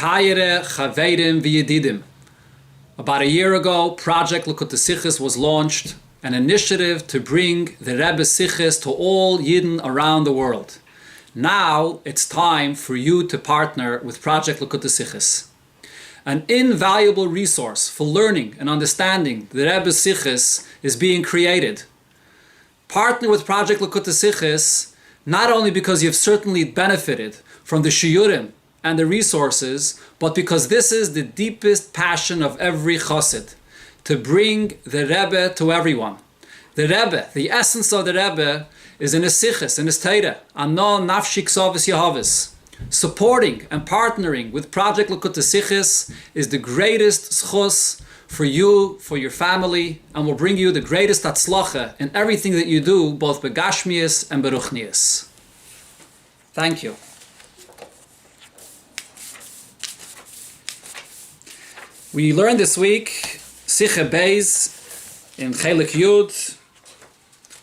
Tayere Chaverim V'Yedidim. About a year ago, Project Likkutei Siches was launched, an initiative to bring the Rebbe Siches to all Yidden around the world. Now it's time for you to partner with Project Likkutei Siches. An invaluable resource for learning and understanding the Rebbe Siches is being created. Partner with Project Likkutei Siches not only because you've certainly benefited from the shiurim and the resources, but because this is the deepest passion of every chassid, to bring the Rebbe to everyone. The Rebbe, the essence of the Rebbe, is in his siches, in his teira, ano nafshi ksavis yahavis. Supporting and partnering with Project Likkutei Siches is the greatest sichos for you, for your family, and will bring you the greatest hatzlacha in everything that you do, both begashmias and beruchnias. Thank you. We learned this week Sicha Beis in Chelek Yud,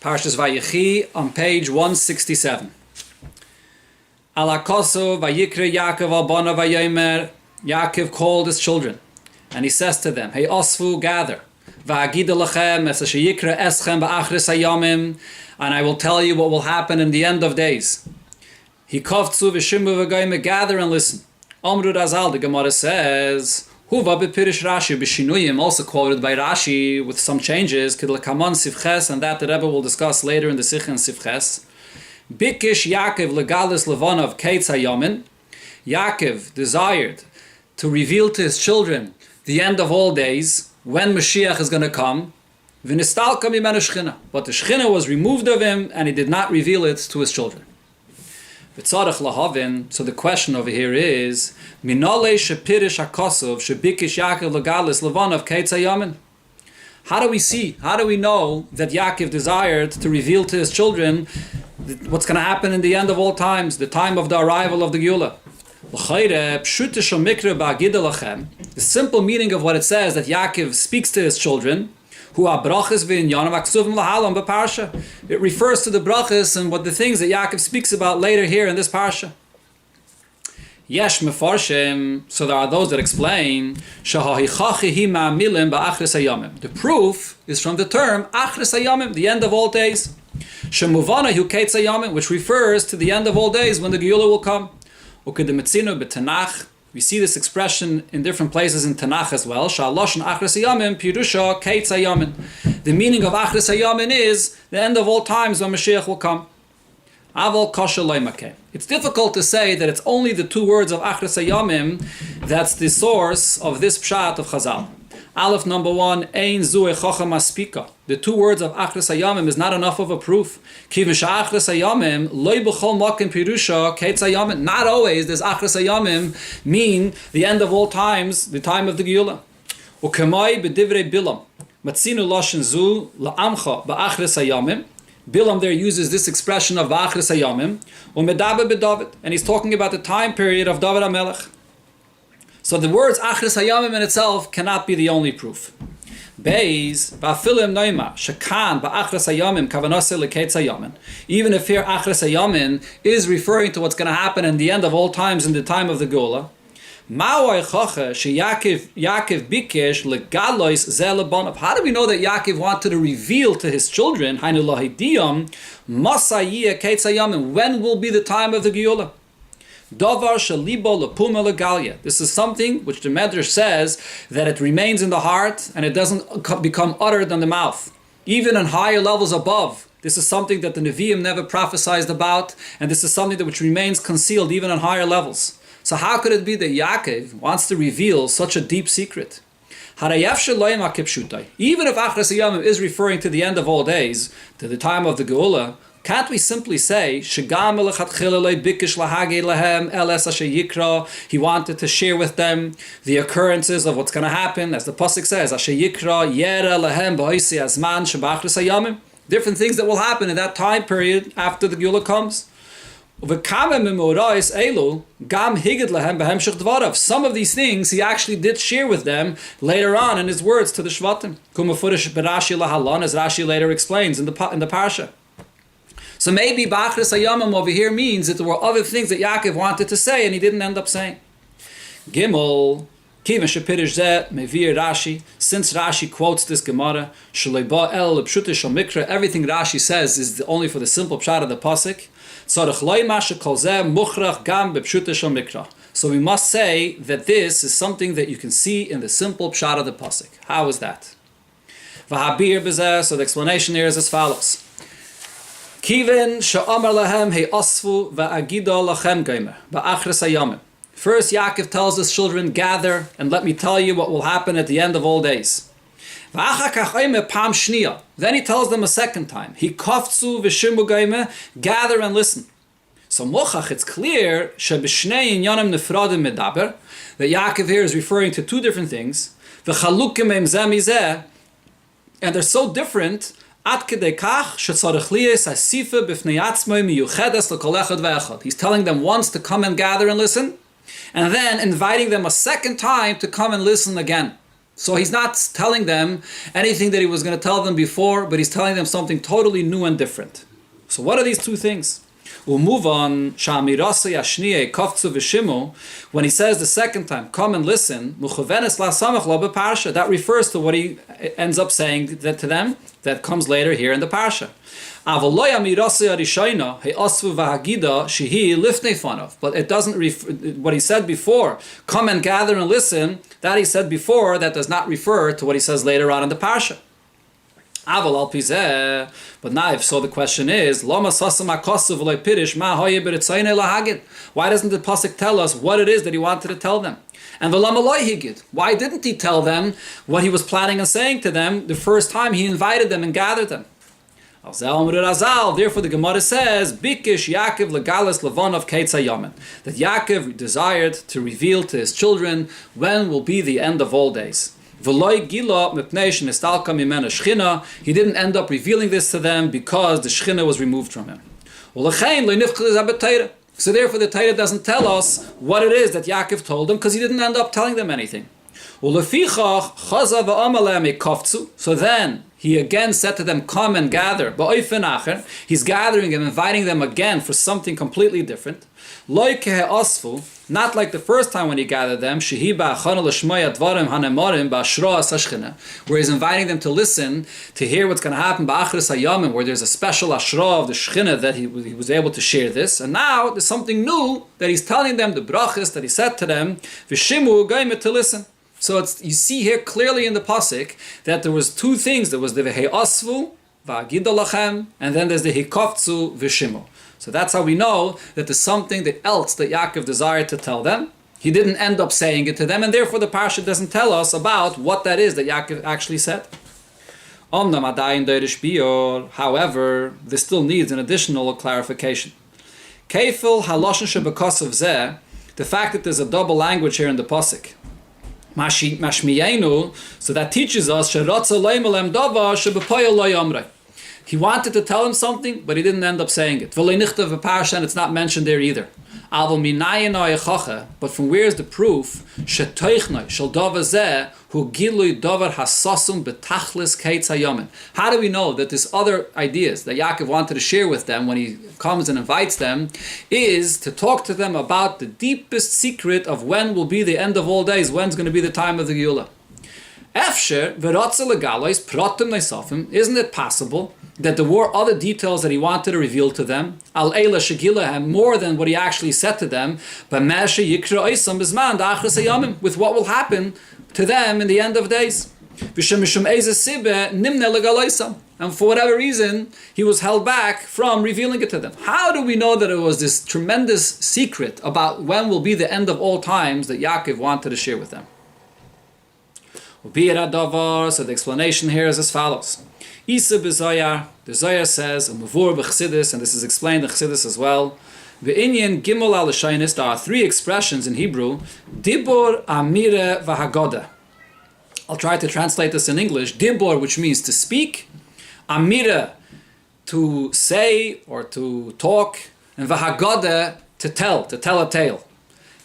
Parshas Vayechi, on page 167. Alakoso vayikre Yaakov albana vayomer. Yaakov called his children, and he says to them, Hey osfu, gather. Va'agida lachem es sheyikre eschem ba'achris hayamim, and I will tell you what will happen in the end of days. Hikovtzu v'shimu v'goyme, gather and listen. Omru Razal, the Gemara says, Huva b'pirish Rashi b'shinuyim, also quoted by Rashi with some changes, kidlekaman sivches, and that the Rebbe will discuss later in the Sicha and Sivches. Bikish Yaakov legalis levanav keitz hayamin. Yaakov desired to reveal to his children the end of all days, when Mashiach is going to come. V'nistalka mimenu shchina, but the shchina was removed of him, and he did not reveal it to his children. V'tzarech lahavin. So the question over here is, minole shepirish hakosov shebikish Yaakov legalis levanav keitz hayamin. How do we see? How do we know that Yaakov desired to reveal to his children what's going to happen in the end of all times, the time of the arrival of the Geula? The simple meaning of what it says, that Yaakov speaks to his children, it refers to the brachas and what the things that Yaakov speaks about later here in this parsha. Yesh mefarshim, so there are those that explain, the proof is from the term achris hayamim, the end of all days. Shemuvana hu keitz hayamim, which refers to the end of all days when the Geula will come. Ukedemetzinu b'Tanach, we see this expression in different places in Tanakh as well. Sha'aloshon achris hayamim pirusha keitz hayamim. The meaning of achris hayamim is the end of all times when Mashiach will come. Aval kosher loymake. It's difficult to say that it's only the two words of achris hayamim that's the source of this pshat of Chazal. Aleph number 1, ein zu echocha maspika. The two words of achris hayamim is not enough of a proof. Kivin sha'achris hayamim loy b'chol makim pirusha keitz hayamim. Not always does achris hayamim mean the end of all times, the time of the Geula. Ukemai b'divrei Bilam matzinu lashon zu la'amcha ba'achris hayamim. Bilam there uses this expression of ba'achris hayamim u'medaber b'David, and he's talking about the time period of David HaMelech. So the words achris hayamim in itself cannot be the only proof. Beis ba'afilim noima shekan ba'achris hayamim kavanase lekeitz hayamim. Even if here achris hayamim is referring to what's going to happen in the end of all times, in the time of the Geula, ma'oi choche Yaakov bikesh legalois zeh lebanav. How do we know that Yaakov wanted to reveal to his children hainu lahidiyam masayia keitz hayamim, when will be the time of the Geula? Davar shalibo lepuma legalia. This is something which the Medrash says that it remains in the heart and it doesn't become uttered on the mouth. Even on higher levels above, this is something that the Nevi'im never prophesied about, and this is something that which remains concealed even on higher levels. So how could it be that Yaakov wants to reveal such a deep secret? Even if achris hayamim is referring to the end of all days, to the time of the Geula, can't we simply say, he wanted to share with them the occurrences of what's going to happen, as the pasuk says, different things that will happen in that time period after the Geula comes. Some of these things he actually did share with them later on in his words to the Shvatim, as Rashi later explains in the Parsha. So maybe B'achris hayamim over here means that there were other things that Yaakov wanted to say and he didn't end up saying. Gimel, Kiven Shepirish Zeh, Mevir Rashi, since Rashi quotes this Gemara, Shaleba El Pshute Shal Mikra, everything Rashi says is only for the simple pshat of the pasuk. Tzarech Loi Masha Kol Zeh Muchrach Gam B'Pshute Shal Mikra. So we must say that this is something that you can see in the simple pshat of the pasuk. How is that? V'habir B'Zeh, so the explanation here is as follows. Kiven Sha'amar Lahem He Osfu V'Agida Lachem Geimer Ba'achres Hayamim. First, Yaakov tells his children, gather, and let me tell you what will happen at the end of all days. Then he tells them a second time, gather and listen. So mochach, it's clear that Yaakov here is referring to two different things, and they're so different, he's telling them once to come and gather and listen, and then inviting them a second time to come and listen again. So he's not telling them anything that he was going to tell them before, but he's telling them something totally new and different. So what are these two things? We'll move on. When he says the second time, come and listen, that refers to what he ends up saying to them, that comes later here in the parsha. But it doesn't what he said before, come and gather and listen, that he said before, that does not refer to what he says later on in the parsha. But now, so the question is, why doesn't the pasuk tell us what it is that he wanted to tell them? And why didn't he tell them what he was planning on saying to them the first time he invited them and gathered them? Therefore the Gemara says, Bikish Yaakov legalis levanav ketz hayamin, that Yaakov desired to reveal to his children when will be the end of all days. He didn't end up revealing this to them because the Shechina was removed from him. So therefore the Torah doesn't tell us what it is that Yaakov told them, because he didn't end up telling them anything. So then he again said to them, come and gather. He's gathering and inviting them again for something completely different. Not like the first time when he gathered them, where he's inviting them to listen, to hear what's going to happen where there's a special ashra of the Shechina that he was able to share this. And now there's something new that he's telling them, the brachas that he said to them, to listen. So you see here clearly in the pasuk that there was two things. There was the v'he'asvu v'agidolachem, and then there's the hikofzu v'shimu. So that's how we know that there's something else that Yaakov desired to tell them. He didn't end up saying it to them, and therefore the parsha doesn't tell us about what that is that Yaakov actually said. However, this still needs an additional clarification. Keifel haloshen shebekosov zeh, the fact that there's a double language here in the pasuk. Mashmiyenu, so that teaches us he wanted to tell him something, but he didn't end up saying it. And it's not mentioned there either. But from where is the proof? How do we know that this other ideas that Yaakov wanted to share with them when he comes and invites them is to talk to them about the deepest secret of when will be the end of all days, when's going to be the time of the Geula? Isn't it possible that there were other details that he wanted to reveal to them, more than what he actually said to them, with what will happen to them in the end of days? And for whatever reason, he was held back from revealing it to them. How do we know that it was this tremendous secret about when will be the end of all times that Yaakov wanted to share with them? So the explanation here is as follows. Isa b'Zoyar, the Zoyar says, and Mavur b'Chsidis, and this is explained in Chsidis as well. V'inyan gimel al-shaynis, there are three expressions in Hebrew, dibur, amire, v'hagoda. I'll try to translate this in English. Dibur, which means to speak, amire, to say or to talk, and v'hagoda, to tell a tale.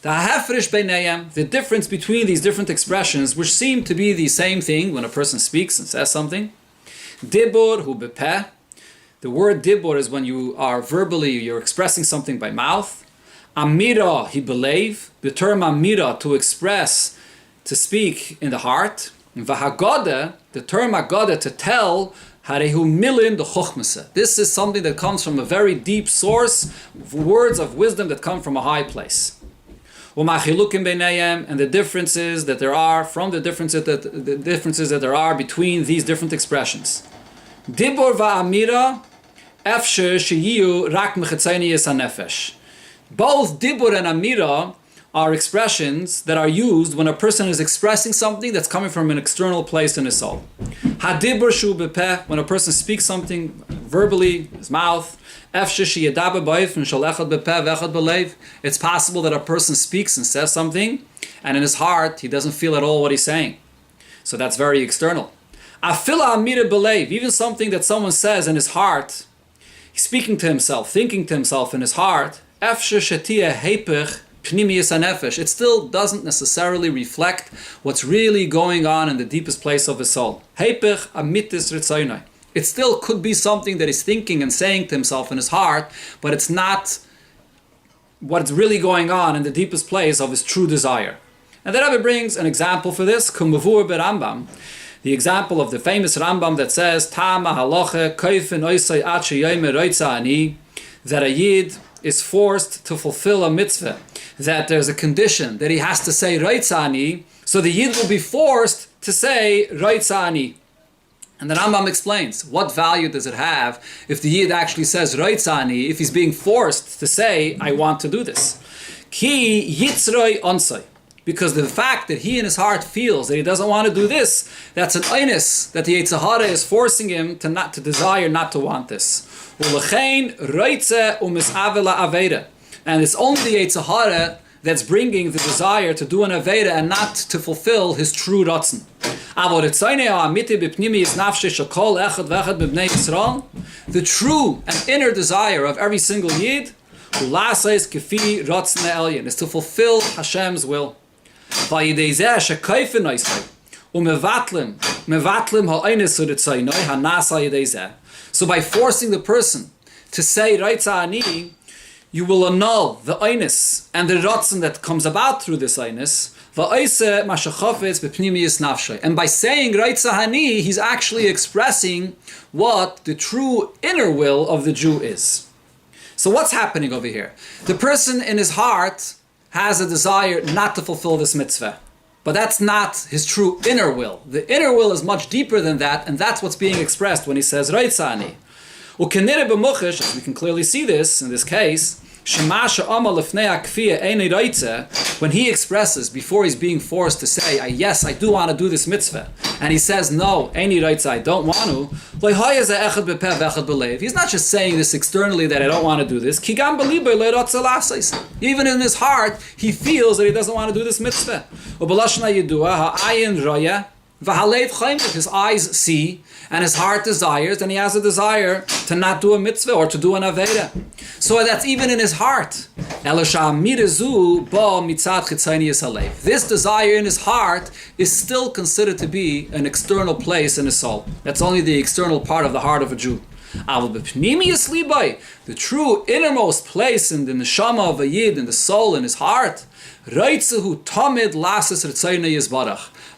The difference between these different expressions, which seem to be the same thing when a person speaks and says something. Dibur hu bepeh. The word dibur is when you are verbally, you're expressing something by mouth. Amira, he believe. The term amira, to express, to speak in the heart. V'hagada, the term hagada, to tell, harehu milin the chochmasa. This is something that comes from a very deep source, words of wisdom that come from a high place. U'machilukim beinayim, and the differences that there are, from the differences that there are between these different expressions. Dibur va'amira, efsher sheyiu rak mechetzenius hanefesh. Both dibur and amira are expressions that are used when a person is expressing something that's coming from an external place in his soul. Hadibur shu bepeh, when a person speaks something verbally, his mouth. It's possible that a person speaks and says something, and in his heart he doesn't feel at all what he's saying. So that's very external. Even something that someone says in his heart, he's speaking to himself, thinking to himself in his heart, it still doesn't necessarily reflect what's really going on in the deepest place of his soul. It still could be something that he's thinking and saying to himself in his heart, but it's not what's really going on in the deepest place of his true desire. And the Rabbi brings an example for this, Kumavur Rambam, the example of the famous Rambam that says, Tama halacha koifen oisai ache yoyme roitza ani, that a Yid is forced to fulfill a mitzvah, that there's a condition that he has to say Reitzani, so the Yid will be forced to say Reitzani. And the Rambam explains, what value does it have if the Yid actually says Reitzani, if he's being forced to say, I want to do this? Ki yitzroi onsai. Because the fact that he in his heart feels that he doesn't want to do this, that's an einus, that the Yetzer Hara is forcing him to desire not to want this. And it's only the Yetzer Hara that's bringing the desire to do an Aveda and not to fulfill his true Ratzon. The true and inner desire of every single Yid is to fulfill Hashem's will. So by forcing the person to say Reitzani, you will annul the einus and the rotzen that comes about through this einus. And by saying Reitzani, he's actually expressing what the true inner will of the Jew is. So what's happening over here? The person in his heart has a desire not to fulfill this mitzvah. But that's not his true inner will. The inner will is much deeper than that, and that's what's being expressed when he says Reitzani. We can clearly see this in this case. When he expresses before he's being forced to say, yes, I do want to do this mitzvah, and he says, no, I don't want to, he's not just saying this externally that I don't want to do this. Even in his heart, he feels that he doesn't want to do this mitzvah. His eyes see and his heart desires, and he has a desire to not do a mitzvah or to do an aveda. So that's even in his heart. This desire in his heart is still considered to be an external place in his soul. That's only the external part of the heart of a Jew. The true innermost place in the neshama of a Yid, in the soul, in his heart,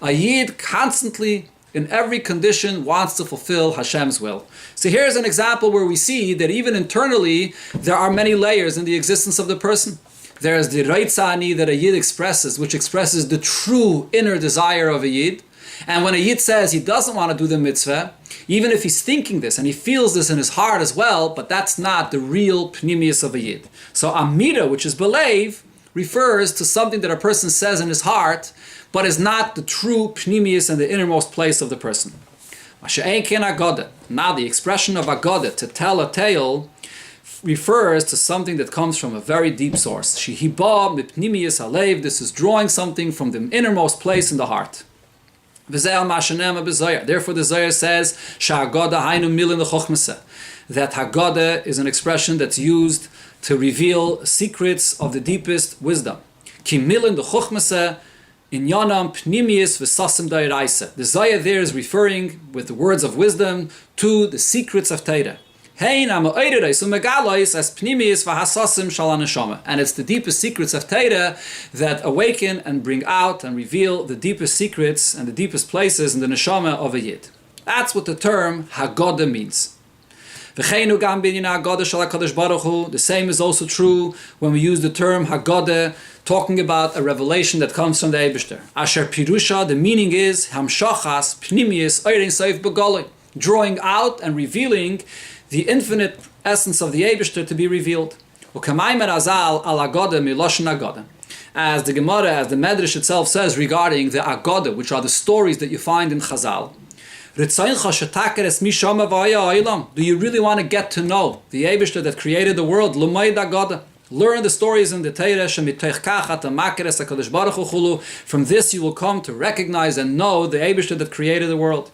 a Yid constantly, in every condition, wants to fulfill Hashem's will. So here's an example where we see that even internally, there are many layers in the existence of the person. There's the Reitzani that a Yid expresses, which expresses the true inner desire of a Yid. And when a Yid says he doesn't want to do the mitzvah, even if he's thinking this and he feels this in his heart as well, but that's not the real pnimius of a Yid. So Amida, which is believe, refers to something that a person says in his heart, but is not the true pnimius and the innermost place of the person. Now the expression of agoda, to tell a tale, refers to something that comes from a very deep source. This is drawing something from the innermost place in the heart. Therefore the Zohar says that Haggadah is an expression that's used to reveal secrets of the deepest wisdom. The Zohar there is referring with the words of wisdom to the secrets of Torah. And it's the deepest secrets of Torah that awaken and bring out and reveal the deepest secrets and the deepest places in the neshama of a Yid. That's what the term Haggadah means. The same is also true when we use the term Haggadah, talking about a revelation that comes from the Eibishter. Asher Pirusha, the meaning is Hamshachas Pnimius Eirin Seif Begoloi, drawing out and revealing the infinite essence of the Eibishter to be revealed. As the Gemara, as the Medrash itself says regarding the Aggadah, which are the stories that you find in Chazal, do you really want to get to know the Eibishter that created the world? Learn the stories in the Torah. From this you will come to recognize and know the Eibishter that created the world.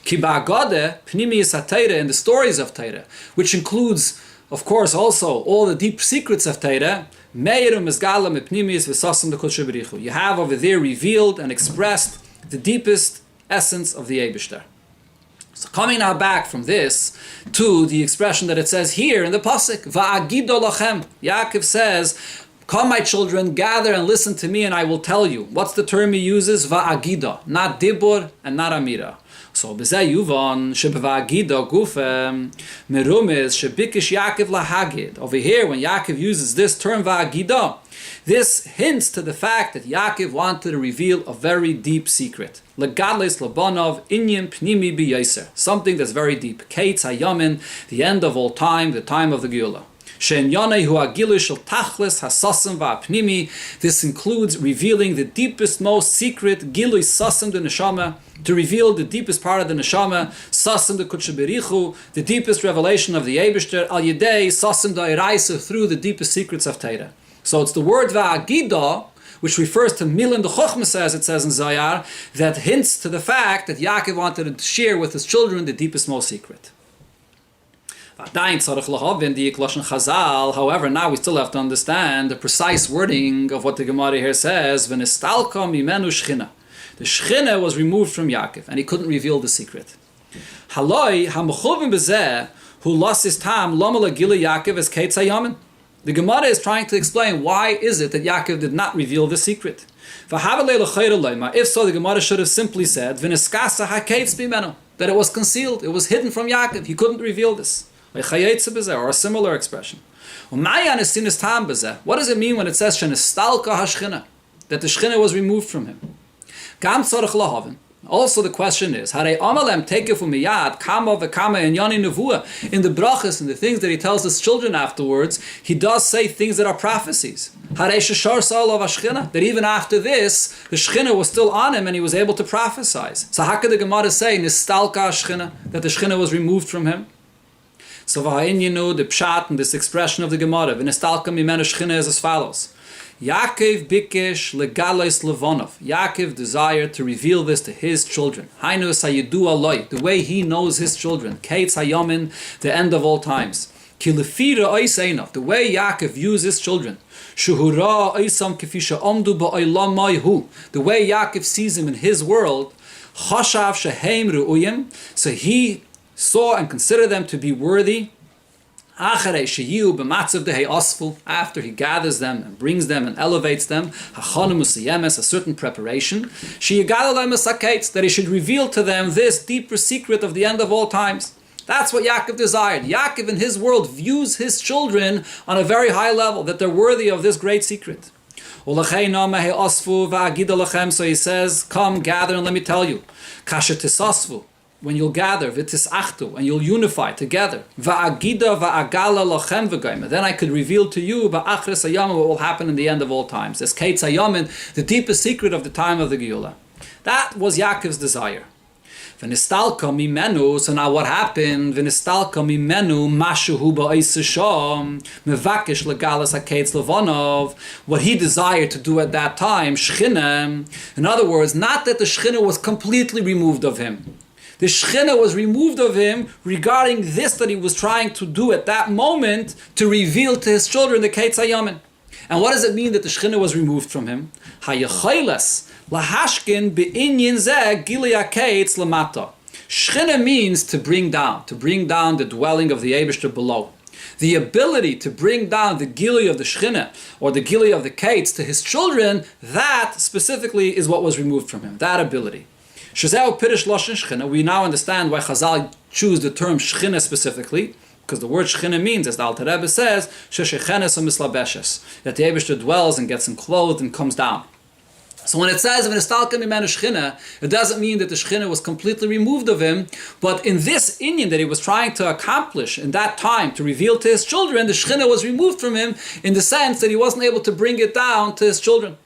In the stories of Torah, which includes, of course, also all the deep secrets of Torah, you have over there revealed and expressed the deepest essence of the Eibishter. So coming now back from this to the expression that it says here in the pasuk, Va'agido lachem. Yaakov says, "Come, my children, gather and listen to me, and I will tell you." What's the term he uses? Va'agido, not dibur and not amira. So b'zeh yuvan shebeva'agido gufem merumiz shebikish Yaakov lahagid. Over here, when Yaakov uses this term va'agido, this hints to the fact that Yaakov wanted to reveal a very deep secret. Legadles labanov inyan pnimi biyaser, something that's very deep. Keitz hayamin, the end of all time, the time of the Geula. Shein yonei hu agilu shel tachlis hasasim va'apnimi. This includes revealing the deepest, most secret gilui sasim the neshama, to reveal the deepest part of the neshama, sasim the kutshaberichu, the deepest revelation of the Eibishter, al yedei sasim da'iraisa, through the deepest secrets of Torah. So it's the word va'agidah, which refers to Milan the Chochmah, as it says in Zayar, that hints to the fact that Yaakov wanted to share with his children the deepest, most secret. However, now we still have to understand the precise wording of what the Gemara here says. The Shechina was removed from Yaakov, and he couldn't reveal the secret. Who lost his time, Yaakov as Keitz Hayamin. The Gemara is trying to explain why is it that Yaakov did not reveal the secret. If so, the Gemara should have simply said that it was concealed, it was hidden from Yaakov, he couldn't reveal this. Or a similar expression. What does it mean when it says that the Shechina was removed from him? Also the question is, in the brachas and the things that he tells his children afterwards, he does say things that are prophecies. That even after this, the Shechina was still on him and he was able to prophesy. So how could the Gemara say that the Shechina was removed from him? So the pshat and this expression of the Gemara, is as follows. Yaakov bikesh legalois levonov. Yaakov desired to reveal this to his children. Hainu sayidu aloi, the way he knows his children. Keitz hayamin, the end of all times. Ki lefira oiseinov, the way Yaakov views his children. Shuhura oisam kefisha omdu ba'olam maihu, the way Yaakov sees him in his world. Chashav sheheim ru'uyim, so he saw and considered them to be worthy. After he gathers them and brings them and elevates them, a certain preparation, that he should reveal to them this deeper secret of the end of all times. That's what Yaakov desired. Yaakov in his world views his children on a very high level, that they're worthy of this great secret. So he says, come, gather and let me tell you. When you'll gather, v'tisachtu, and you'll unify together. Va'agida va'agala lachem v'gayma. Then I could reveal to you ba'achres hayam what will happen in the end of all times. As Keitz hayamin, the deepest secret of the time of the Geula. That was Yaakov's desire. V'nistalka mimenu. So now what happened? V'nistalka mimenu mashuhu ba'isasham mevakish legalas hakeitz levonov. What he desired to do at that time, Shechina. In other words, not that the Shechina was completely removed of him. The Shechina was removed of him regarding this that he was trying to do at that moment to reveal to his children the Keitz Hayamin. And what does it mean that the Shechina was removed from him? Hayachaylas lahashkin be'inyin zeh gili hakeitz lamata. Shchina means to bring down the dwelling of the Eibishter below. The ability to bring down the gili of the Shechina or the gili of the Kates to his children, that specifically is what was removed from him, that ability. Shezeu Pirish Loshen Shechina, we now understand why Chazal choose the term Shechina specifically, because the word Shechina means, as the Alter Rebbe says, Sheshechenes u'mislabeshes, that the Eibishter dwells and gets enclothed and comes down. So when it says V'nistalka mimenu Shechina, it doesn't mean that the Shechina was completely removed of him, but in this inyan that he was trying to accomplish in that time to reveal to his children, the Shechina was removed from him in the sense that he wasn't able to bring it down to his children.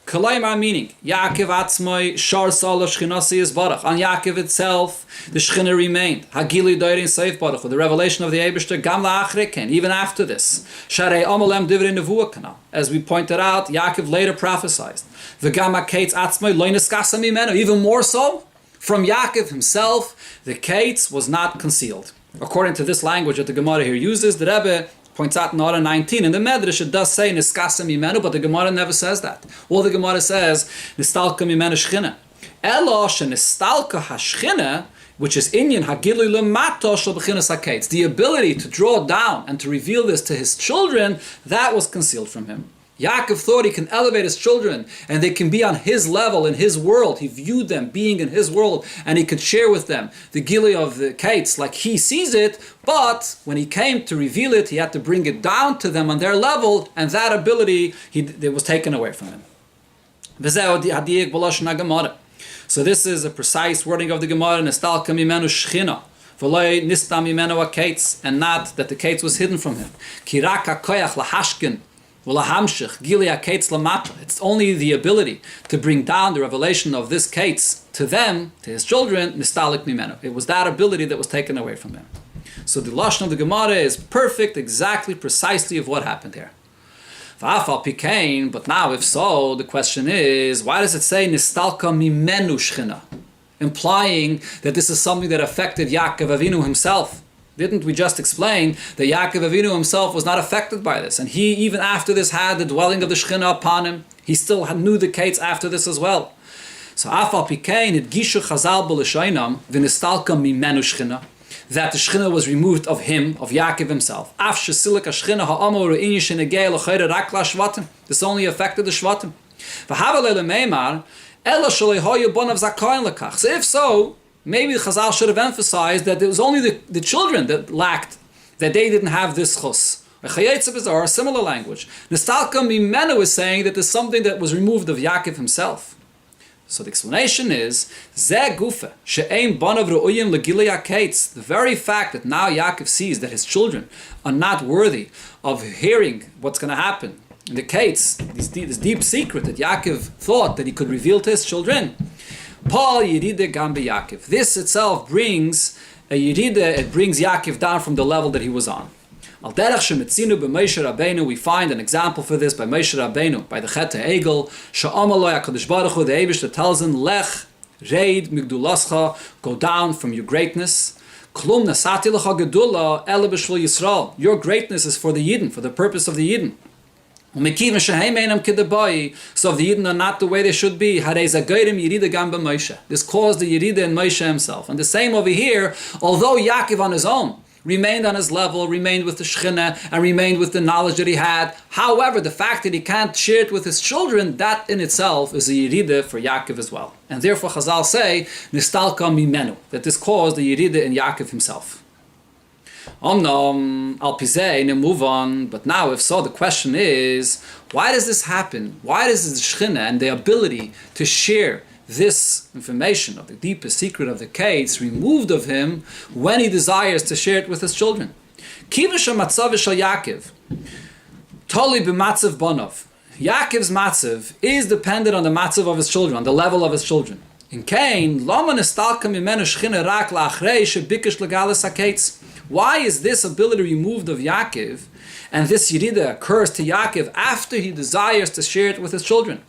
Kalaymar meaning, Yaakov atzmoi shar sala Shechinasi is barach. On Yaakov itself, the Shechina remained. Hagili doirin seif barach, with the revelation of the Eibishter, gam la'achreken, even after this. Sharei amalem divrei nevuah kanal. As we pointed out, Yaakov later prophesied. V'gam ha'kates atzmoi lo niskasa mimenu. Even more so, from Yaakov himself, the kates was not concealed. According to this language that the Gemara here uses, the Rebbe points out in Orah 19, in the Medrash it does say Niskasa mimenu, but the Gemara never says that. All the Gemara says, Nistalka mimenu shchina. Elo shenistalka hashchina, which is inyan hagilu lemato shel b'chinas hakates. The ability to draw down and to reveal this to his children, that was concealed from him. Yaakov thought he can elevate his children and they can be on his level in his world. He viewed them being in his world and he could share with them the gili of the kates like he sees it, but when he came to reveal it, he had to bring it down to them on their level, and that ability it was taken away from him. So this is a precise wording of the Gemara, Nistalka mimenu shchina, v'loi nista mimenu hakates, and not that the kates was hidden from him. Kirak hakoyach lahashkin, it's only the ability to bring down the revelation of this kates to them, to his children, nistalik mimenu. It was that ability that was taken away from him. So the lashon of the Gemara is perfect, exactly, precisely of what happened here. But now, if so, the question is, why does it say nistalka mimenu shchina, implying that this is something that affected Yaakov Avinu himself? Didn't we just explain that Yaakov Avinu himself was not affected by this? And he, even after this, had the dwelling of the Shechina upon him. He still knew the kates after this as well. So, Afal Pikein, it Gishu Chazal B'Lishainam, V'nistalka Mimenu Shechina, that the Shechina was removed of him, of Yaakov himself. Af Shesilika Shechina Ha'amor Re'inyi Shenegei L'Chayre Rak L'Shvatim. This only affected the Shvatim. V'Havalei L'Meimar, Ela Shalei Hoyu Bonav Zakayin L'Kach. So if so, maybe Chazal should have emphasized that it was only the children that lacked, that they didn't have this chus. A similar language. Nistalka mimenu is saying that there's something that was removed of Yaakov himself. So the explanation is, Zeh gufa, she'ein bonav ru'uyim l'gilei hakates. The very fact that now Yaakov sees that his children are not worthy of hearing what's going to happen in the kates, this deep secret that Yaakov thought that he could reveal to his children, Paul Yeride Gambe Yaakov. This itself brings a Yeride, it brings Yaakov down from the level that he was on. Al derech shemitzinu b'Moshe Rabbeinu, we find an example for this by Moshe Rabbeinu, by the Chet HaEgel, she'amaloi HaKadosh Baruch Hu, the Eibishter tells him, Lech, reid migdulascha, go down from your greatness. Klum nasati lecha gedula, ele b'shvil Yisrael. Your greatness is for the Yidden, for the purpose of the Yidden. So if the Yidden are not the way they should be, this caused the Yerida in Moshe himself. And the same over here, although Yaakov on his own remained on his level, remained with the Shechina, and remained with the knowledge that he had, however, the fact that he can't share it with his children, that in itself is a Yerida for Yaakov as well. And therefore Chazal say, Nistalka mimenu, that this caused the Yerida in Yaakov himself. Omnom al pizei ne move on. But now, if so, the question is, why does this happen? Why does the Shechina and the ability to share this information of the deepest secret of the kates removed of him when he desires to share it with his children? Kivish matzav shel Yaakov toli b'matzav bonov. Yaakov's matzav is dependent on the matzav of his children, on the level of his children. In Cain, lama nistalka mimenu shechina rak la'achrei shebikesh legalis hakates. Why is this ability removed of Yaakov, and this Yerida occurs to Yaakov after he desires to share it with his children?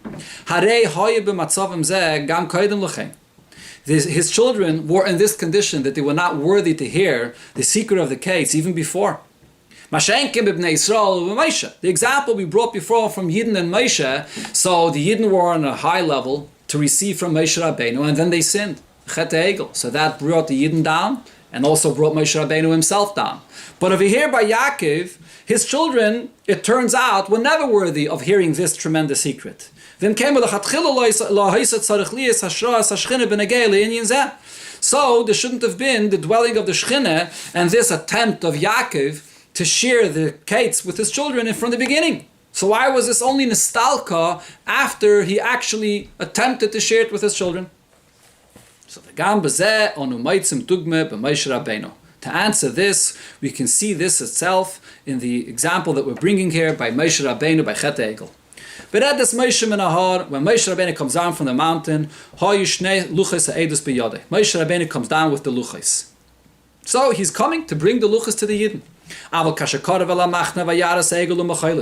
His children were in this condition that they were not worthy to hear the secret of the case even before. The example we brought before from Yidden and Moshe, so the Yidden were on a high level to receive from Moshe Rabbeinu, and then they sinned. Chet Egel. So that brought the Yidden down, and also brought Moshe Rabbeinu himself down. But over here by Yaakov, his children, it turns out, were never worthy of hearing this tremendous secret. So there shouldn't have been the dwelling of the Shechina and this attempt of Yaakov to share the kates with his children from the beginning. So why was this only nostalgia after he actually attempted to share it with his children? So the gam bezeh onu maitzim dugme b'Moshe Rabbeinu. To answer this, we can see this itself in the example that we're bringing here by Moshe Rabbeinu by Chet Egel. But at this Moshe Menahar, when Moshe Rabbeinu comes down from the mountain, Moshe Rabbeinu comes down with the luchos. So he's coming to bring the luchos to the Yidden.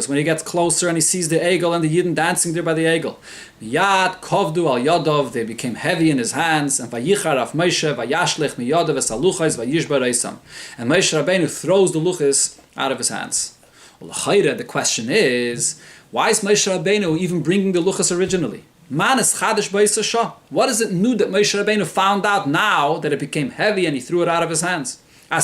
When he gets closer and he sees the egel and the Yidden dancing there by the egel, Yad kovdu al yadav, they became heavy in his hands, and vayichar af Moshe vayashlech miyadav es aluchos vayishbar eisam, and Moshe Rabbeinu throws the luchos out of his hands. Well, the question is, why is Moshe Rabbeinu even bringing the luchos originally? Man is chadash b'yisa shah. What is it new that Moshe Rabbeinu found out now that it became heavy and he threw it out of his hands? The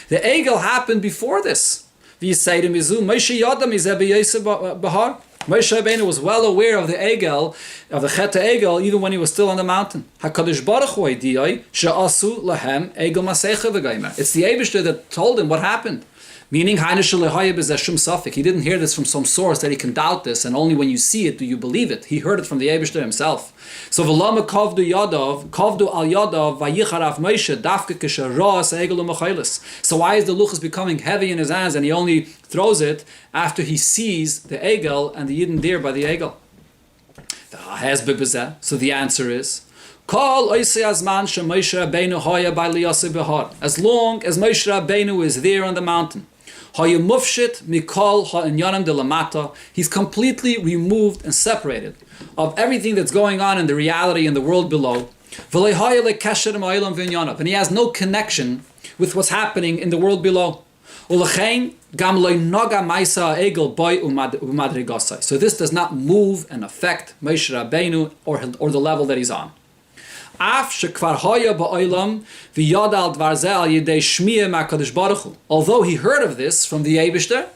egel happened before this. Moshe Rabbeinu was well aware of the egel, of the chet egel, even when he was still on the mountain. It's the Eibishter that told him what happened. Meaning, he didn't hear this from some source that he can doubt this, and only when you see it do you believe it. He heard it from the Eibishter himself. So, v'lama kovdu al yadav, vayicharav Moshe, dafke kisharas egel u'machaylis. So why is the luchos becoming heavy in his hands, and he only throws it after he sees the egel and the Yidden there by the egel? So the answer is, as long as Moshe Rabbeinu is there on the mountain, he's completely removed and separated of everything that's going on in the reality in the world below. And he has no connection with what's happening in the world below. So this does not move and affect Moshe Rabbeinu or the level that he's on. Although he heard of this from the Eibishter,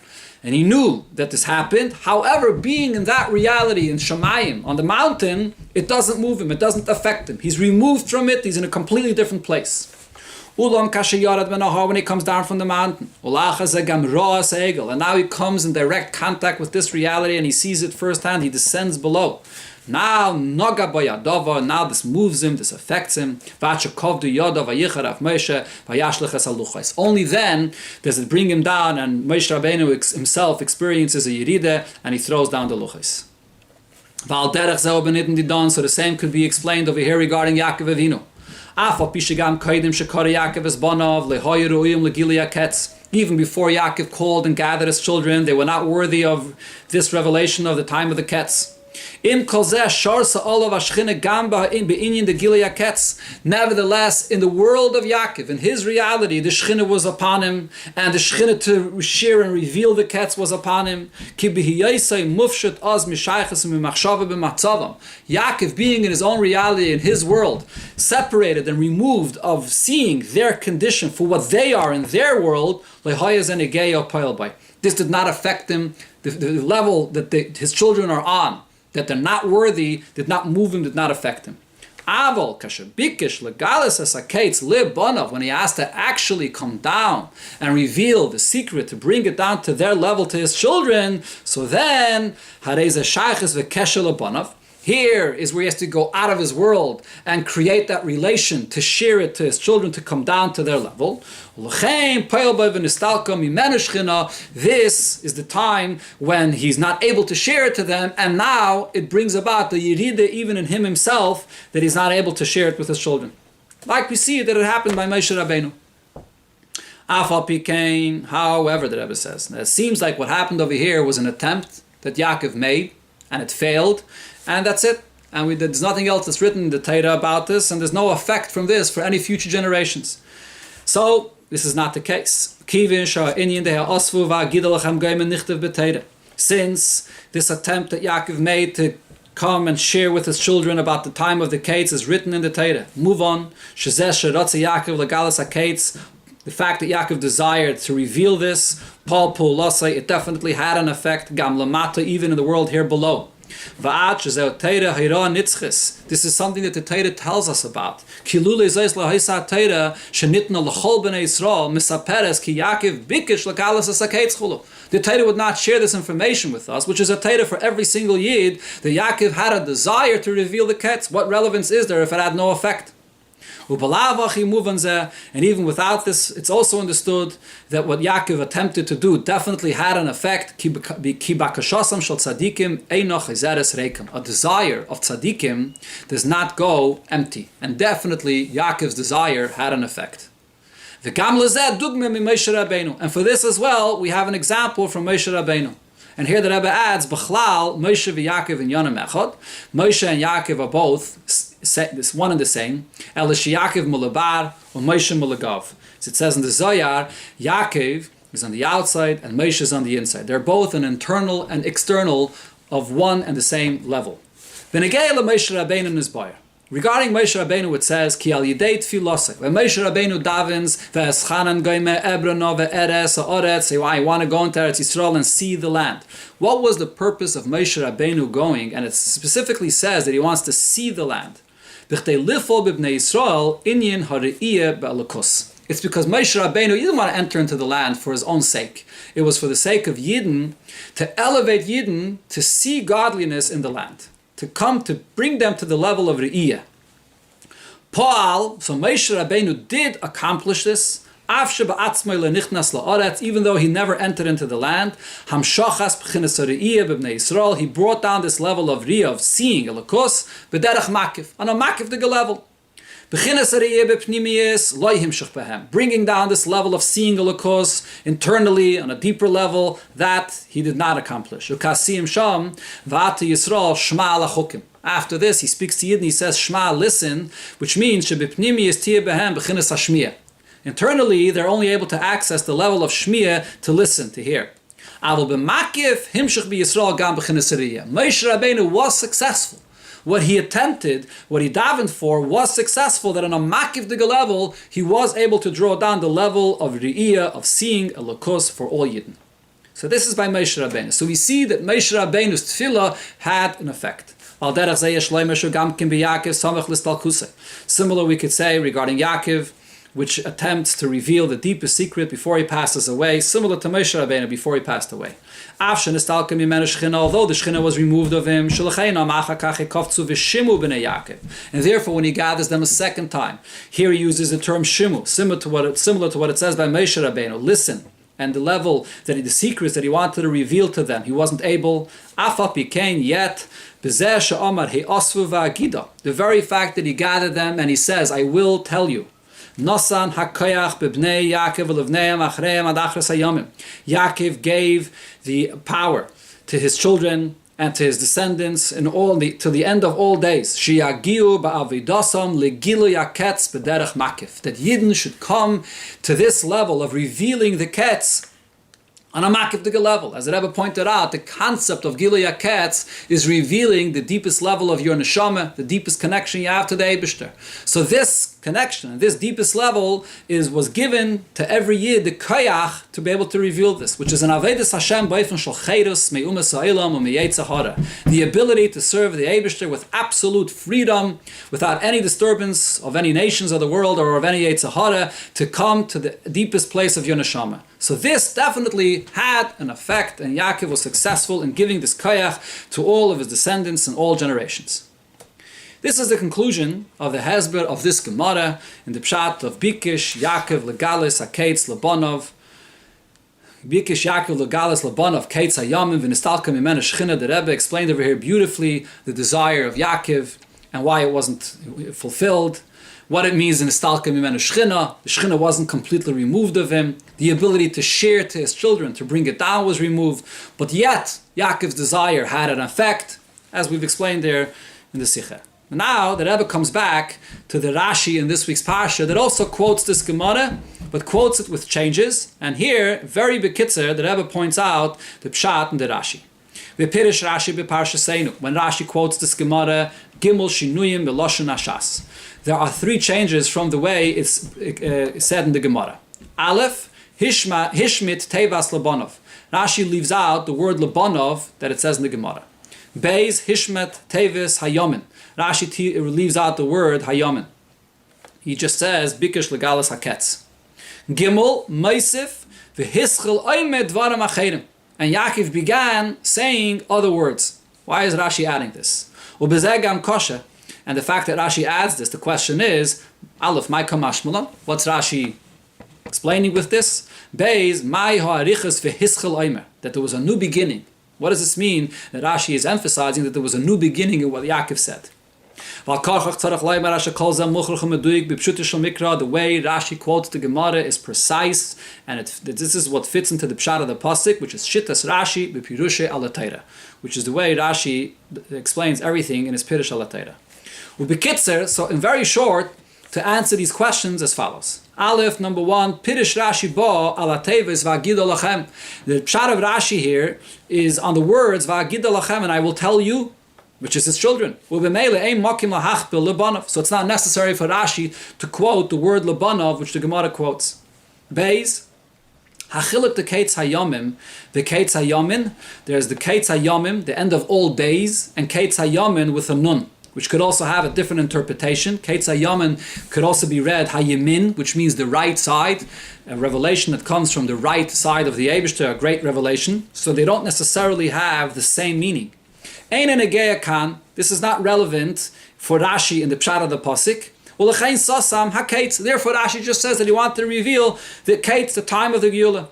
and he knew that this happened, however, being in that reality in Shamayim, on the mountain, it doesn't move him, it doesn't affect him. He's removed from it, he's in a completely different place. When he comes down from the mountain, and now he comes in direct contact with this reality and he sees it firsthand, he descends below. Now this moves him, this affects him. Only then does it bring him down, and Moshe Rabbeinu himself experiences a yiride and he throws down the luchos. So the same could be explained over here regarding Yaakov Avinu. Even before Yaakov called and gathered his children, they were not worthy of this revelation of the time of the Ketz. Nevertheless, in the world of Yaakov, in his reality, the Shechina was upon him, and the Shechina to share and reveal the Ketz was upon him. Yaakov, being in his own reality, in his world, separated and removed of seeing their condition for what they are in their world, this did not affect him. The level that his children are on, that they're not worthy, did not move him, did not affect him. When he asked to actually come down and reveal the secret, to bring it down to their level, to his children, so then, here is where he has to go out of his world and create that relation, to share it to his children, to come down to their level. This is the time when he's not able to share it to them, and now it brings about the yiride even in him himself, that he's not able to share it with his children. Like we see that it happened by Moshe Rabbeinu. However, the Rebbe says, it seems like what happened over here was an attempt that Yaakov made, and it failed, and that's it. And there's nothing else that's written in the Torah about this, and there's no effect from this for any future generations. So, this is not the case. Since this attempt that Yaakov made to come and share with his children about the time of the Kates is written in the Torah. Move on. The fact that Yaakov desired to reveal this, it definitely had an effect, gam lamata, even in the world here below. This is something that the Torah tells us about. The Torah would not share this information with us, which is a Torah for every single Yid, that Yaakov had a desire to reveal the Ketz. What relevance is there if it had no effect? And even without this, it's also understood that what Yaakov attempted to do definitely had an effect. A desire of tzaddikim does not go empty. And definitely Yaakov's desire had an effect. And for this as well, we have an example from Moshe Rabbeinu. And here the Rebbe adds, B'chlal, Moshe v'Yaakov in Yonim Echad. Moshe and Yaakov are both this one and the same. Elish Yaakov Mulabar or Moshe Mulagav. As it says in the Zohar, Yaakov is on the outside and Moshe is on the inside. They're both an internal and external of one and the same level. V'negei Moshe Rabbeinu Nizbayr. Regarding Moshe Rabbeinu, it says, Ki al yidei tfilosei. When Moshe Rabbeinu davens, ve'eschanan goyme ebrono ve'eres ha'oretz, say, I want to go into Eretz Yisrael and see the land. What was the purpose of Moshe Rabbeinu going? And it specifically says that he wants to see the land. B'chtei lifol b'bnei Yisrael, inyin ha're'iyeh be'alakus. It's because Moshe Rabbeinu didn't want to enter into the land for his own sake. It was for the sake of Yidden, to elevate Yidden to see godliness in the land, to come to bring them to the level of Re'iyah. Paul, so Moshe Rabbeinu did accomplish this, even though he never entered into the land. He brought down this level of Re'iyah, of seeing, Elokus, b'derech makif, on a makif level. Bringing down this level of seeing Elokus internally on a deeper level, that he did not accomplish. After this, he speaks to Yidden, he says, Shema, listen, which means, internally, they're only able to access the level of Shmiya to listen, to hear. Moshe Rabbeinu was successful. What he attempted, what he davened for, was successful, that on a makif diga level, he was able to draw down the level of Re'iyah, of seeing Elokus for all Yidden. So this is by Moshe Rabbeinu. So we see that Moshe Rabbeinu's tefillah had an effect. Similar we could say regarding Yaakov, which attempts to reveal the deepest secret before he passes away, similar to Moshe Rabbeinu before he passed away. Although the Shechina was removed of him, and therefore when he gathers them a second time, here he uses the term shimu, similar to what it says by Moshe Rabbeinu, listen, and the level, the secrets that he wanted to reveal to them, he wasn't able, yet, the very fact that he gathered them and he says, I will tell you, Yaakov gave the power to his children and to his descendants to the end of all days. That Yidden should come to this level of revealing the Ketz on a makif level. As the Rebbe pointed out, the concept of Gilui HaKetz is revealing the deepest level of your neshama, the deepest connection you have to the Eibishter. So this connection, this deepest level, was given to every Yid, the koyach, to be able to reveal this, which is an Avedis Hashem b'ofen shel cherus me'umas ha'olam u'meyetzer hara. The ability to serve the Eibishter with absolute freedom, without any disturbance of any nations of the world or of any yetzer hara, to come to the deepest place of your neshama. So this definitely had an effect, and Yaakov was successful in giving this koyach to all of his descendants in all generations. This is the conclusion of the Hezber of this Gemara in the Pshat of Bikish Yaakov Legalis HaKetz Labanov. Bikish Yaakov Legalis Labanov Ketz Hayamim V'nistalka Mimena Shechina. The Rebbe explained over here beautifully the desire of Yaakov and why it wasn't fulfilled. What it means in Nistalka Mimenu Shechina. The Shechina wasn't completely removed of him. The ability to share to his children, to bring it down, was removed. But yet, Yaakov's desire had an effect, as we've explained there in the Sichos. Now, the Rebbe comes back to the Rashi in this week's Parsha that also quotes this Gemara, but quotes it with changes. And here, very bekitzer, the Rebbe points out the Pshat and the Rashi. V'pirish Rashi b'Parshaseinu. When Rashi quotes this Gemara, Gimel Shinuyim B'Loshen Hashas. There are 3 changes from the way it's said in the Gemara. Aleph, Hishmit Tevas Labanov. Rashi leaves out the word Labanov that it says in the Gemara. Beis, Hishmet Tevis Hayamin. Rashi leaves out the word Hayamin. He just says Bikesh Legalis Haketz. Gimel, Meisif, V'Hischel Oimed Dvarim Acherim. And Yaakov began saying other words. Why is Rashi adding this? Ubezegam Kosha. And the fact that Rashi adds this, the question is, Aleph, my kamashmalan. What's Rashi explaining with this? Beis, my ha'arichas v'hischel oimer. That there was a new beginning. What does this mean? That Rashi is emphasizing that there was a new beginning in what Yaakov said. The way Rashi quotes the Gemara is precise, and this is what fits into the pshat of the pasuk, which is Shittas Rashi b'Pirushe ala Torah, which is the way Rashi explains everything in his Pirush ala Torah. Ubekitzer, so in very short, to answer these questions as follows. Aleph, number 1, Pirush Rashi ba ala teves v'agid lachem. The pshat of Rashi here is on the words v'agid lachem, and I will tell you, which is his children. So it's not necessary for Rashi to quote the word Labanov, which the Gemara quotes. Beis, Hachiluk the Keitz Hayomim, the Keitz Hayomin. There's the Keitz Hayomim, the end of all days, and Keitz Hayomin with a nun, which could also have a different interpretation. Keitz Hayomin could also be read Hayemin, which means the right side, a revelation that comes from the right side of the Eibishter, a great revelation. So they don't necessarily have the same meaning. This is not relevant for Rashi in the pshat of the pasuk. Therefore, Rashi just says that he wanted to reveal the Kates, the time of the Geula.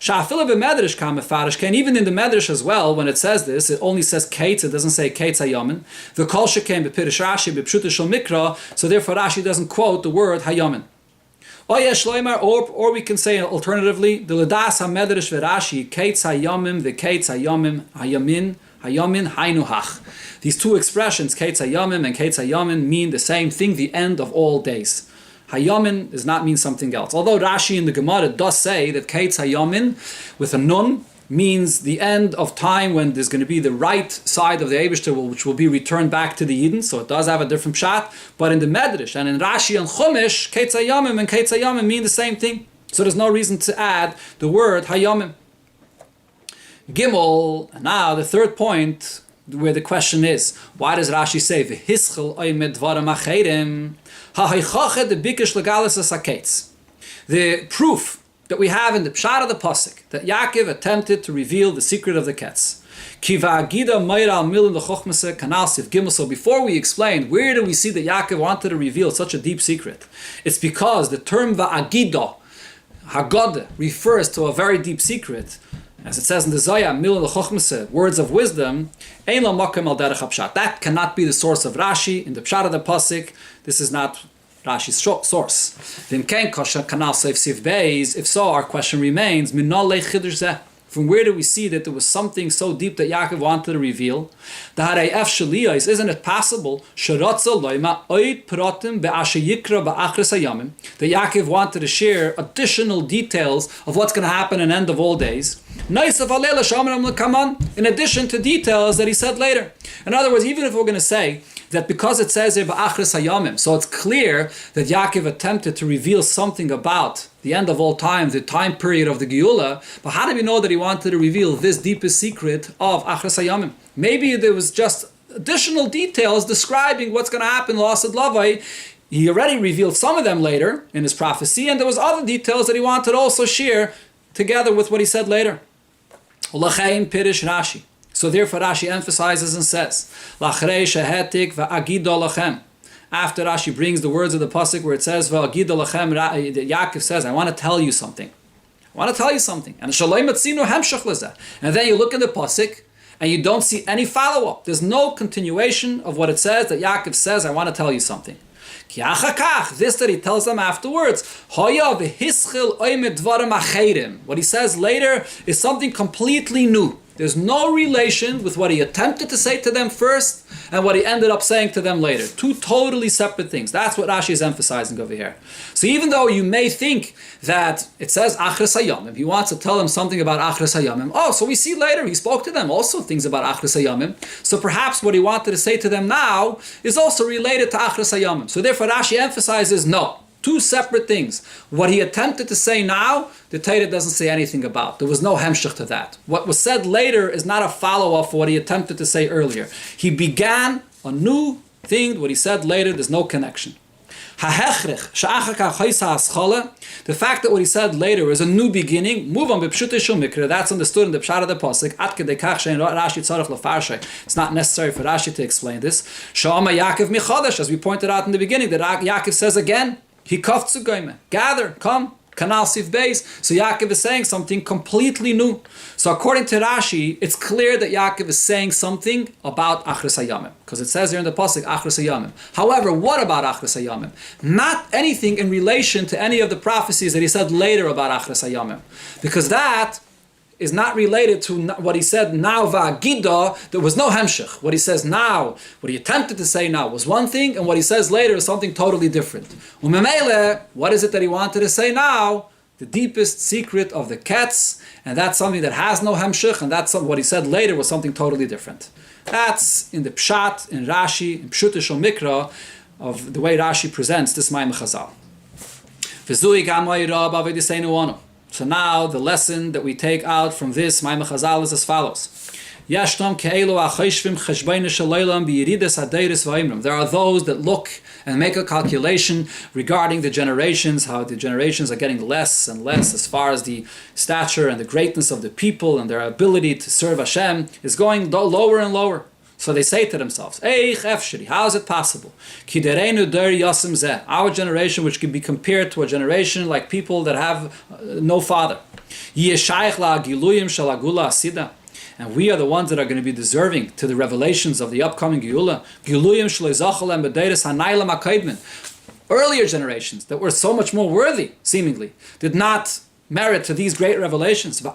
And even in the Medrash as well, when it says this, it only says Kates, it doesn't say Kates Hayamin. The Kol Shekem b'Pirish Rashi b'Pshuta Shel Mikra, so therefore Rashi doesn't quote the word Hayamin. Or we can say alternatively, the Ladas HaMedrash v'Rashi, Kates Hayamim, the Kates Hayamim, Hayamin, Hayamin, Hainuhach. These 2 expressions, Kates Hayamim and Kates Hayamin, mean the same thing, the end of all days. Hayamin does not mean something else. Although Rashi in the Gemara does say that Kates Hayamin with a nun means the end of time when there's going to be the right side of the Eibishter which will be returned back to the Yidden, so it does have a different pshat. But in the Medrash and in Rashi and Chumash, Kates Hayamim and Kates Hayamim mean the same thing. So there's no reason to add the word Hayamim. Gimel, now the third point where the question is, why does Rashi say V'hischel oimed dvarim acherim ha'haychachet the bikesh legalis asaketz? The proof that we have in the pshat of the pasuk that Yaakov attempted to reveal the secret of the ketz. So before we explain where do we see that Yaakov wanted to reveal such a deep secret, it's because the term va'agida, Haggadah, refers to a very deep secret. As it says in the Zoya, Mil l'chochmese, words of wisdom, ein lo makom al derech hapshat. That cannot be the source of Rashi in the pshat of the pasuk. This is not Rashi's source. V'im kein kosher kanal seif sif beis. If so, our question remains: Minal le chiddush zeh. From where do we see that there was something so deep that Yaakov wanted to reveal? Isn't it possible that Yaakov wanted to share additional details of what's going to happen in the end of all days, in addition to details that he said later? In other words, even if we're going to say that because it says here ba'achris hayamim, so it's clear that Yaakov attempted to reveal something about the end of all time, the time period of the Geula, but how do we know that he wanted to reveal this deepest secret of achris hayamim? Maybe there was just additional details describing what's going to happen l'asad lavai. He already revealed some of them later in his prophecy, and there was other details that he wanted to also share together with what he said later. L'chaim pirish Rashi. So therefore Rashi emphasizes and says, Lachrei shehetik va'agido lachem. After Rashi brings the words of the pasuk where it says, va'agido lachem, Yaakov says, I want to tell you something. I want to tell you something. And shalom atzinu hemshach lezeh. And then you look in the pasuk and you don't see any follow-up. There's no continuation of what it says that Yaakov says, I want to tell you something. This that he tells them afterwards. What he says later is something completely new. There's no relation with what he attempted to say to them first and what he ended up saying to them later. Two totally separate things. That's what Rashi is emphasizing over here. So even though you may think that it says Achres Hayamim, he wants to tell them something about Achres Hayamim. Oh, so we see later he spoke to them also things about Achres Hayamim. So perhaps what he wanted to say to them now is also related to Achres Hayamim. So therefore Rashi emphasizes no. Two separate things. What he attempted to say now, the Torah doesn't say anything about. There was no hemshech to that. What was said later is not a follow-up for what he attempted to say earlier. He began a new thing. What he said later, there's no connection. The fact that what he said later is a new beginning, that's understood in the pshat of the pasuk. It's not necessary for Rashi to explain this. As we pointed out in the beginning, that Yaakov says again, he kafft zu goyme. Gather, come, kanal sif beis. So Yaakov is saying something completely new. So according to Rashi, it's clear that Yaakov is saying something about Achres Hayamim, because it says here in the pasuk Achres Hayamim. However, what about Achres Hayamim? Not anything in relation to any of the prophecies that he said later about Achres Hayamim, because that is not related to what he said now va'gida. There was no hemshech. What he says now, what he attempted to say now was one thing, and what he says later is something totally different. Umemele, what is it that he wanted to say now? The deepest secret of the Ketz, and that's something that has no hemshech, and that's what he said later was something totally different. That's in the pshat, in Rashi, in Pshut Shel Mikra, of the way Rashi presents this Maimon Chazal. V'zui gamay rab avidiseinu anu. So now the lesson that we take out from this Maimon Chazal is as follows. There are those that look and make a calculation regarding the generations, how the generations are getting less and less as far as the stature and the greatness of the people and their ability to serve Hashem is going lower and lower. So they say to themselves, how is it possible? Our generation, which can be compared to a generation like people that have no father. And we are the ones that are going to be deserving to the revelations of the upcoming Geula. Earlier generations that were so much more worthy, seemingly, did not merit to these great revelations. It's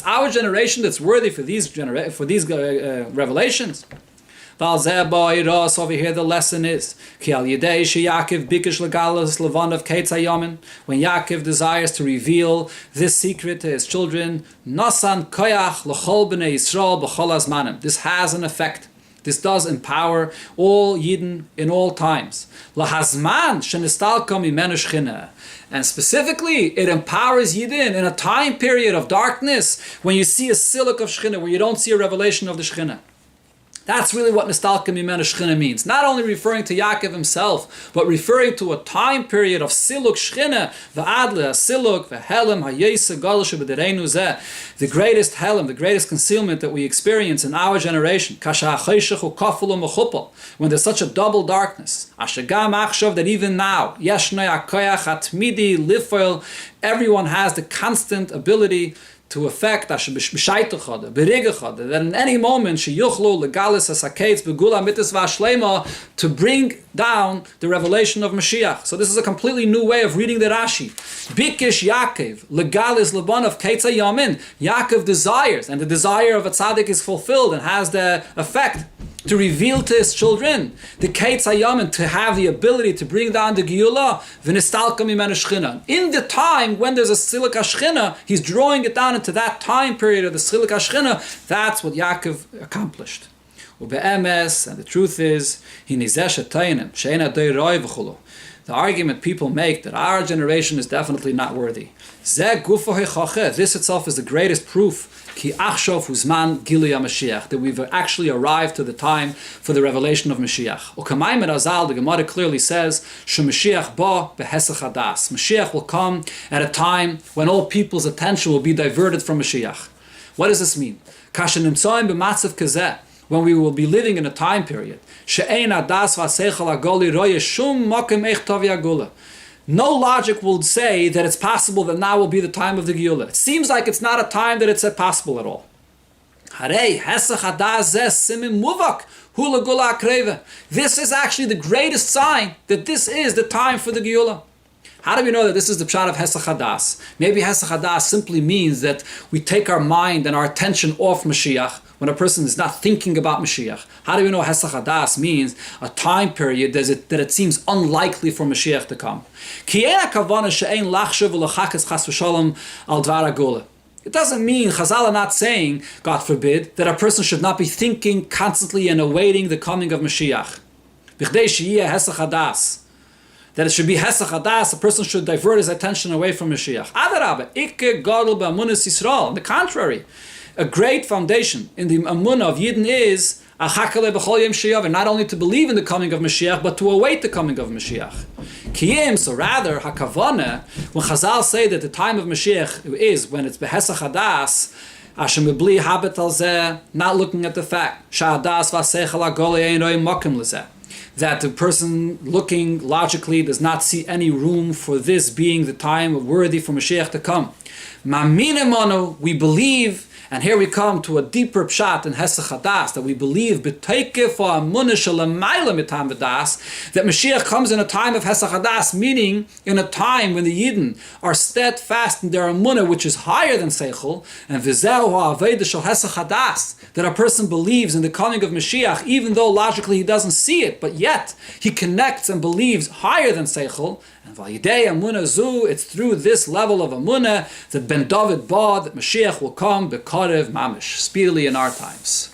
our generation that's worthy for these revelations. Over here the lesson is when Yaakov desires to reveal this secret to his children, this has an effect. This does empower all Yidden in all times. And specifically, it empowers Yidden in a time period of darkness when you see a siluk of Shechina, where you don't see a revelation of the Shechina. That's really what Nistalka Mimenu Shechina means. Not only referring to Yaakov himself, but referring to a time period of Siluk Shechina, V'adle, Siluk, V'helem, Hayesa, Galusha, B'dereinu Zeh, the greatest Helem, the greatest concealment that we experience in our generation, Kasha HaChayshech U'Kafulu Mechuppel, when there's such a double darkness, Ashagam Achshav, that even now, Yeshnei HaKoyach HaTmidi Lifoil, everyone has the constant ability to affect that in any moment to bring down the revelation of Mashiach. So this is a completely new way of reading the Rashi. Bikish Yaakov legalis lebon of Ketz Yamin. Yaakov desires, and the desire of a tzaddik is fulfilled and has the effect to reveal to his children the Ketz Hayamin, to have the ability to bring down the Geula, v'nistalka mimenu Shechina. In the time when there's a Siluk HaShechina, he's drawing it down into that time period of the Siluk HaShechina. That's what Yaakov accomplished. Ube'emes, and the truth is, the argument people make that our generation is definitely not worthy. This itself is the greatest proof that we've actually arrived to the time for the revelation of Mashiach. The Gemara clearly says, Mashiach will come at a time when all people's attention will be diverted from Mashiach. What does this mean? When we will be living in a time period, no logic will say that it's possible that now will be the time of the Geula. It seems like it's not a time that it's possible at all. This is actually the greatest sign that this is the time for the Geula. How do we know that this is the pshat of Hesach Hadas? Maybe Hesach Hadas simply means that we take our mind and our attention off Mashiach when a person is not thinking about Mashiach. How do we know Hesach Hadas means a time period that it seems unlikely for Mashiach to come? It doesn't mean, Chazal are not saying, God forbid, that a person should not be thinking constantly and awaiting the coming of Mashiach. That it should be Hesach Hadas, a person should divert his attention away from Mashiach. On the contrary, a great foundation in the Amunah of Yidden is not only to believe in the coming of Mashiach, but to await the coming of Mashiach. So rather, Hakavana, when Chazal say that the time of Mashiach is when it's Behesach Hadas, not looking at the fact that the person looking logically does not see any room for this being the time worthy for Mashiach to come. We believe, and here we come to a deeper pshat in Hesach Hadas, that we believe that Mashiach comes in a time of Hesach Hadas, meaning in a time when the Yidden are steadfast in their amunah, which is higher than Seichel, and that a person believes in the coming of Mashiach, even though logically he doesn't see it, but yet he connects and believes higher than Seichel. And Vayidei Amunah Zu, it's through this level of Amunah that Ben David bought that Mashiach will come Bekarev Mamish, speedily in our times.